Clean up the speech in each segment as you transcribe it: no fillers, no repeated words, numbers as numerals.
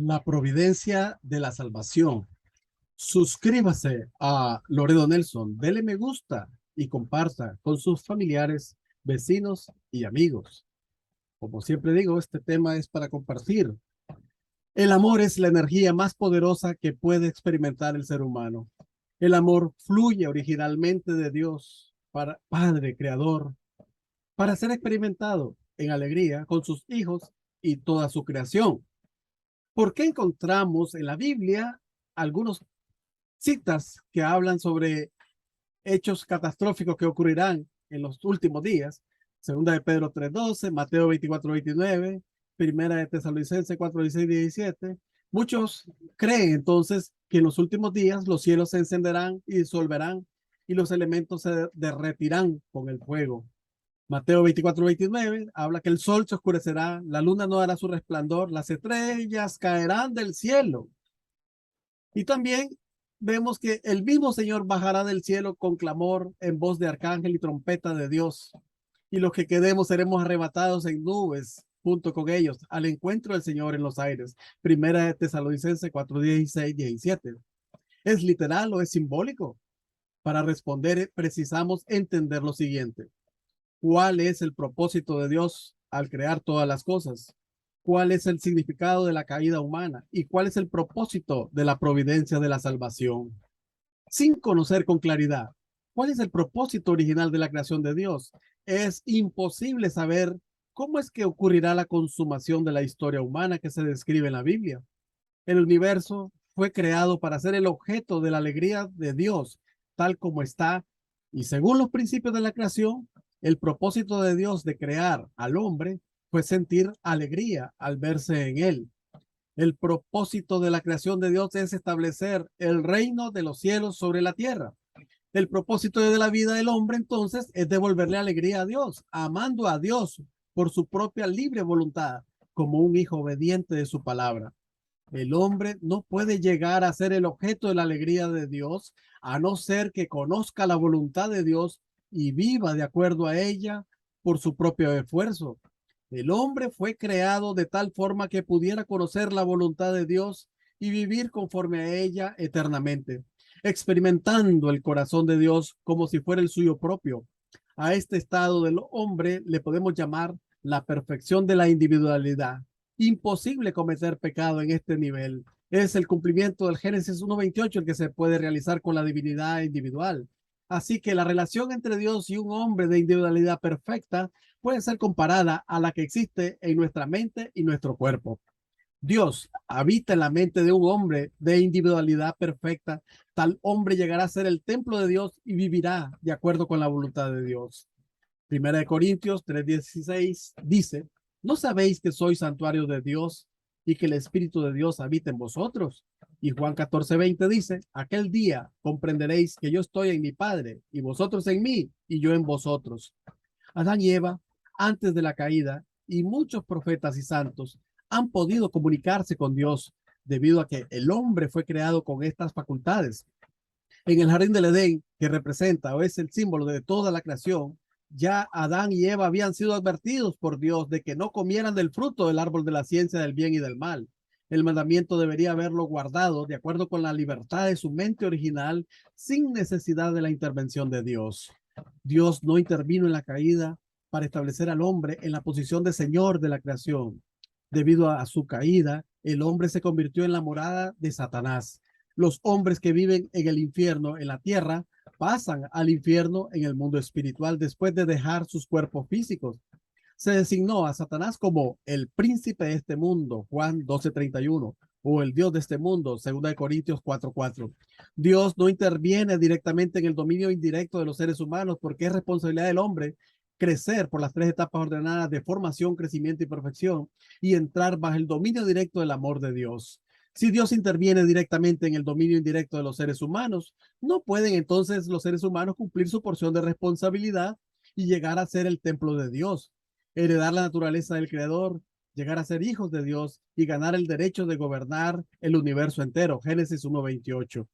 La providencia de la salvación. Suscríbase a Loredo Nelson, dele me gusta y comparta con sus familiares, vecinos y amigos. Como siempre digo, este tema es para compartir. El amor es la energía más poderosa que puede experimentar el ser humano. El amor fluye originalmente de Dios, para Padre Creador, para ser experimentado en alegría con sus hijos y toda su creación. ¿Por qué encontramos en la Biblia algunos citas que hablan sobre hechos catastróficos que ocurrirán en los últimos días? Segunda de Pedro 3:12, Mateo 24:29, Primera de Tesalonicenses 4:16-17. Muchos creen entonces que en los últimos días los cielos se encenderán y disolverán y los elementos se derretirán con el fuego. Mateo 24:29 habla que el sol se oscurecerá, la luna no dará su resplandor, las estrellas caerán del cielo. Y también vemos que el mismo Señor bajará del cielo con clamor en voz de arcángel y trompeta de Dios. Y los que quedemos seremos arrebatados en nubes junto con ellos al encuentro del Señor en los aires. Primera de Tesalonicenses 4:16-17. ¿Es literal o es simbólico? Para responder precisamos entender lo siguiente. ¿Cuál es el propósito de Dios al crear todas las cosas? ¿Cuál es el significado de la caída humana? ¿Y cuál es el propósito de la providencia de la salvación? Sin conocer con claridad cuál es el propósito original de la creación de Dios, es imposible saber cómo es que ocurrirá la consumación de la historia humana que se describe en la Biblia. El universo fue creado para ser el objeto de la alegría de Dios, tal como está, y según los principios de la creación, el propósito de Dios de crear al hombre fue sentir alegría al verse en él. El propósito de la creación de Dios es establecer el reino de los cielos sobre la tierra. El propósito de la vida del hombre entonces es devolverle alegría a Dios, amando a Dios por su propia libre voluntad, como un hijo obediente de su palabra. El hombre no puede llegar a ser el objeto de la alegría de Dios a no ser que conozca la voluntad de Dios y viva de acuerdo a ella por su propio esfuerzo. El hombre fue creado de tal forma que pudiera conocer la voluntad de Dios y vivir conforme a ella eternamente, experimentando el corazón de Dios como si fuera el suyo propio. A este estado del hombre le podemos llamar la perfección de la individualidad. Imposible cometer pecado en este nivel. Es el cumplimiento del Génesis 1:28 el que se puede realizar con la divinidad individual. Así que la relación entre Dios y un hombre de individualidad perfecta puede ser comparada a la que existe en nuestra mente y nuestro cuerpo. Dios habita en la mente de un hombre de individualidad perfecta. Tal hombre llegará a ser el templo de Dios y vivirá de acuerdo con la voluntad de Dios. Primera de Corintios 3:16 dice, ¿no sabéis que sois santuario de Dios y que el Espíritu de Dios habita en vosotros? Y Juan 14:20 dice, aquel día comprenderéis que yo estoy en mi Padre y vosotros en mí y yo en vosotros. Adán y Eva, antes de la caída, y muchos profetas y santos han podido comunicarse con Dios debido a que el hombre fue creado con estas facultades. En el jardín del Edén, que representa o es el símbolo de toda la creación, ya Adán y Eva habían sido advertidos por Dios de que no comieran del fruto del árbol de la ciencia del bien y del mal. El mandamiento debería haberlo guardado de acuerdo con la libertad de su mente original, sin necesidad de la intervención de Dios. Dios no intervino en la caída para establecer al hombre en la posición de Señor de la creación. Debido a su caída, el hombre se convirtió en la morada de Satanás. Los hombres que viven en el infierno, en la tierra, pasan al infierno en el mundo espiritual después de dejar sus cuerpos físicos. Se designó a Satanás como el príncipe de este mundo, Juan 12:31, o el Dios de este mundo, 2 Corintios 4:4. Dios no interviene directamente en el dominio indirecto de los seres humanos porque es responsabilidad del hombre crecer por las tres etapas ordenadas de formación, crecimiento y perfección y entrar bajo el dominio directo del amor de Dios. Si Dios interviene directamente en el dominio indirecto de los seres humanos, no pueden entonces los seres humanos cumplir su porción de responsabilidad y llegar a ser el templo de Dios, heredar la naturaleza del Creador, llegar a ser hijos de Dios y ganar el derecho de gobernar el universo entero. Génesis 1:28.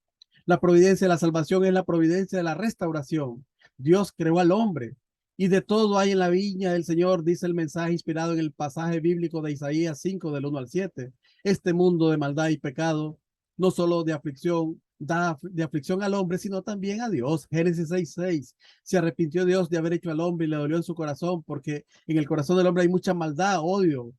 La providencia de la salvación es la providencia de la restauración. Dios creó al hombre Y de todo hay en la viña del Señor, dice el mensaje inspirado en el pasaje bíblico de Isaías 5, del 1 al 7. Este mundo de maldad y pecado, no solo de aflicción, da de aflicción al hombre, sino también a Dios. Génesis 6:6. Se arrepintió Dios de haber hecho al hombre y le dolió en su corazón, porque en el corazón del hombre hay mucha maldad, odio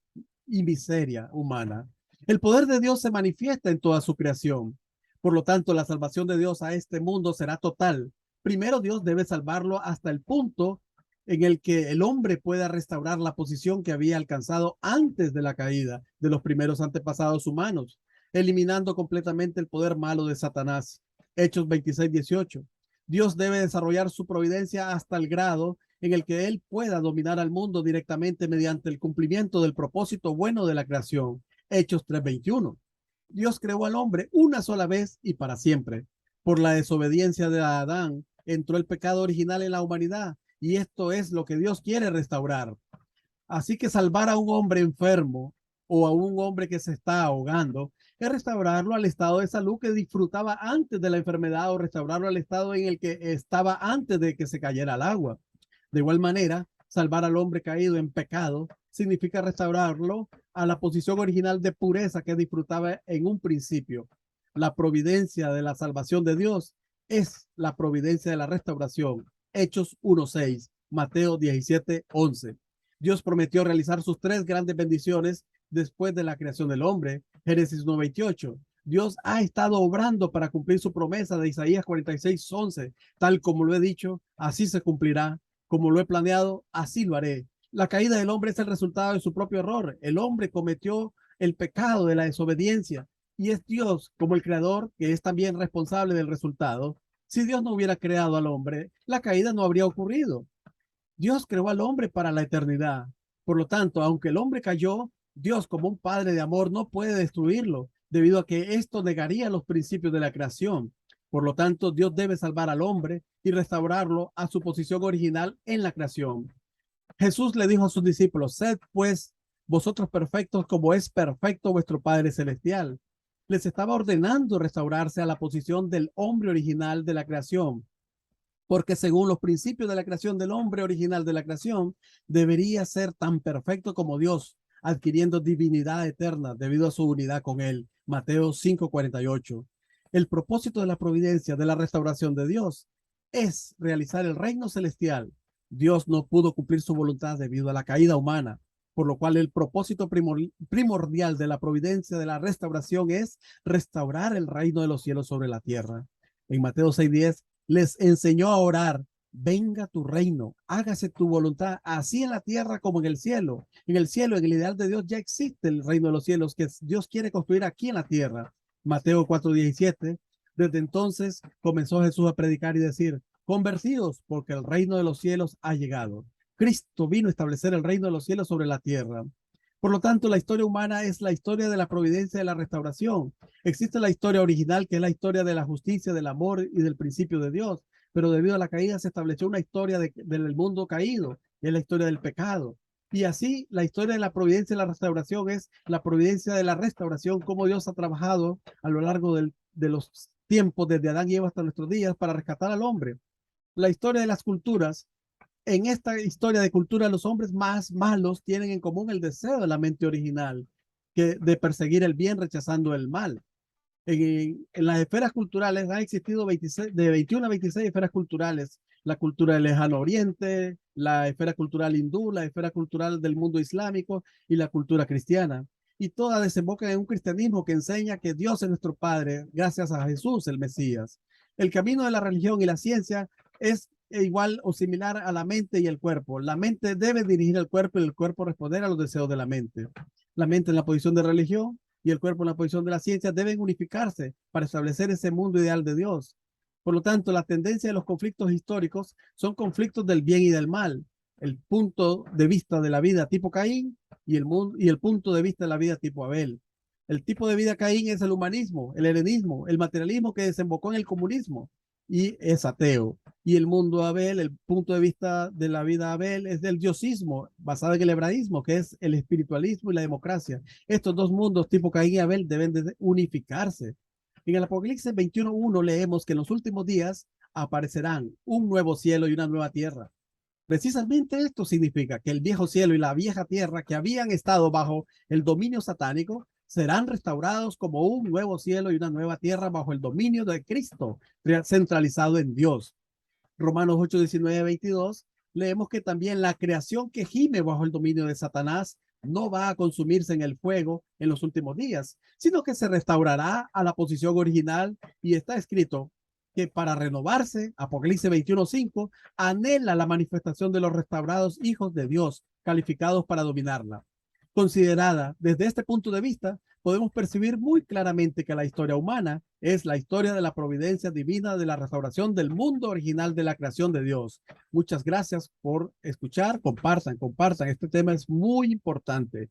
y miseria humana. El poder de Dios se manifiesta en toda su creación. Por lo tanto, la salvación de Dios a este mundo será total. Primero, Dios debe salvarlo hasta el punto en el que el hombre pueda restaurar la posición que había alcanzado antes de la caída de los primeros antepasados humanos, eliminando completamente el poder malo de Satanás. Hechos 26:18. Dios debe desarrollar su providencia hasta el grado en el que él pueda dominar al mundo directamente mediante el cumplimiento del propósito bueno de la creación. Hechos 3:21. Dios creó al hombre una sola vez y para siempre. Por la desobediencia de Adán entró el pecado original en la humanidad, y esto es lo que Dios quiere restaurar. Así que salvar a un hombre enfermo o a un hombre que se está ahogando es restaurarlo al estado de salud que disfrutaba antes de la enfermedad, o restaurarlo al estado en el que estaba antes de que se cayera al agua. De igual manera, salvar al hombre caído en pecado significa restaurarlo a la posición original de pureza que disfrutaba en un principio. La providencia de la salvación de Dios es la providencia de la restauración. Hechos 1:6, Mateo 17:11. Dios prometió realizar sus tres grandes bendiciones después de la creación del hombre. Génesis 1:28. Dios ha estado obrando para cumplir su promesa de Isaías 46:11. Tal como lo he dicho, así se cumplirá. Como lo he planeado, así lo haré. La caída del hombre es el resultado de su propio error. El hombre cometió el pecado de la desobediencia, y es Dios, como el creador, que es también responsable del resultado. Si Dios no hubiera creado al hombre, la caída no habría ocurrido. Dios creó al hombre para la eternidad. Por lo tanto, aunque el hombre cayó, Dios, como un padre de amor, no puede destruirlo, debido a que esto negaría los principios de la creación. Por lo tanto, Dios debe salvar al hombre y restaurarlo a su posición original en la creación. Jesús le dijo a sus discípulos: sed pues vosotros perfectos como es perfecto vuestro Padre Celestial. Les estaba ordenando restaurarse a la posición del hombre original de la creación, porque según los principios de la creación del hombre original de la creación, debería ser tan perfecto como Dios, adquiriendo divinidad eterna debido a su unidad con él. Mateo 5:48. El propósito de la providencia de la restauración de Dios es realizar el reino celestial. Dios no pudo cumplir su voluntad debido a la caída humana, por lo cual el propósito primordial de la providencia de la restauración es restaurar el reino de los cielos sobre la tierra. En Mateo 6:10 les enseñó a orar: venga tu reino, hágase tu voluntad, así en la tierra como en el cielo. En el cielo, en el ideal de Dios, ya existe el reino de los cielos que Dios quiere construir aquí en la tierra. Mateo 4:17. Desde entonces comenzó Jesús a predicar y decir: convertidos, porque el reino de los cielos ha llegado. Cristo vino a establecer el reino de los cielos sobre la tierra. Por lo tanto, la historia humana es la historia de la providencia de la restauración. Existe la historia original, que es la historia de la justicia, del amor y del principio de Dios, pero debido a la caída se estableció una historia del mundo caído, que es la historia del pecado. Y así, la historia de la providencia y la restauración es la providencia de la restauración, cómo Dios ha trabajado a lo largo de los tiempos, desde Adán y Eva hasta nuestros días, para rescatar al hombre. La historia de las culturas. En esta historia de cultura, los hombres más malos tienen en común el deseo de la mente original, que de perseguir el bien rechazando el mal. En las esferas culturales han existido 26, de 21 a 26 esferas culturales: la cultura del lejano oriente, la esfera cultural hindú, la esfera cultural del mundo islámico y la cultura cristiana. Y todas desembocan en un cristianismo que enseña que Dios es nuestro Padre gracias a Jesús, el Mesías. El camino de la religión y la ciencia es igual o similar a la mente y el cuerpo. La mente debe dirigir al cuerpo y el cuerpo responder a los deseos de la mente. La mente en la posición de religión y el cuerpo en la posición de la ciencia deben unificarse para establecer ese mundo ideal de Dios. Por lo tanto, la tendencia de los conflictos históricos son conflictos del bien y del mal. El punto de vista de la vida tipo Caín y el punto de vista de la vida tipo Abel. El tipo de vida Caín es el humanismo, el helenismo, el materialismo que desembocó en el comunismo y es ateo. Y el mundo Abel, el punto de vista de la vida Abel, es del diosismo, basado en el hebraísmo, que es el espiritualismo y la democracia. Estos dos mundos, tipo Caín y Abel, deben de unificarse. En el Apocalipsis 21:1 leemos que en los últimos días aparecerán un nuevo cielo y una nueva tierra. Precisamente esto significa que el viejo cielo y la vieja tierra que habían estado bajo el dominio satánico serán restaurados como un nuevo cielo y una nueva tierra bajo el dominio de Cristo, centralizado en Dios. Romanos 8, 19, 22, leemos que también la creación que gime bajo el dominio de Satanás no va a consumirse en el fuego en los últimos días, sino que se restaurará a la posición original y está escrito que para renovarse, Apocalipsis 21:5, anhela la manifestación de los restaurados hijos de Dios, calificados para dominarla. Considerada desde este punto de vista, podemos percibir muy claramente que la historia humana es la historia de la providencia divina de la restauración del mundo original de la creación de Dios. Muchas gracias por escuchar. Compartan. Este tema es muy importante.